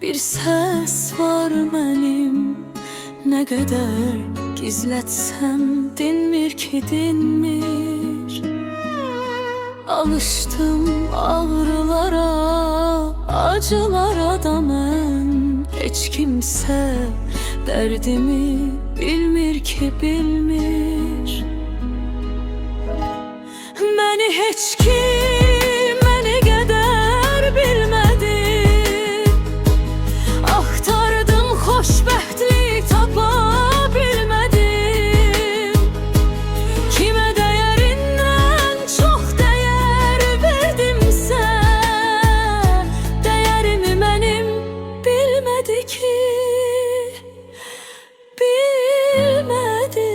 bir səs var mənim. Nə qədər gizlətsəm dinmir ki, dinmir. Alışdım ağrılara, acılara da mən. Heç kimsə dərdimi bilmir ki, bilmir. Məni heç kim məni qədər bilmədi. Axtardım, xoşbəxtlik tapa bilmədim. Kimə dəyərindən çox dəyər verdimsə, dəyərimi mənim bilmədi ki, bilmədi.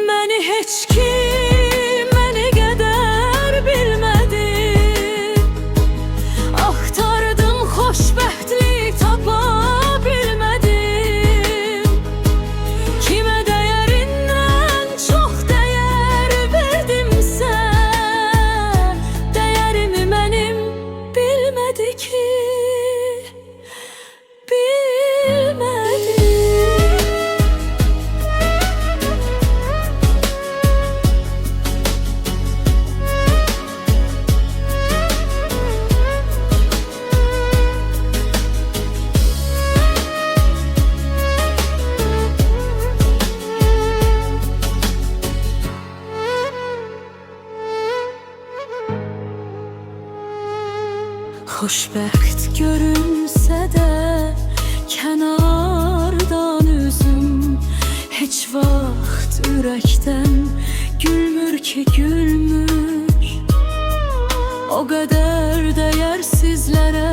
Məni heç kim məni qədər bilmədi. Axtardım, xoşbəxtlik tapa bilmədim. Kimə dəyərindən çox dəyər verdimsə, dəyərimi mənim bilmədi ki, bilmədi. Xoşbəxt görünsə də kənardan üzüm, heç vaxt ürəkdən gülmür ki, gülmür. O qədər dəyərsizlərə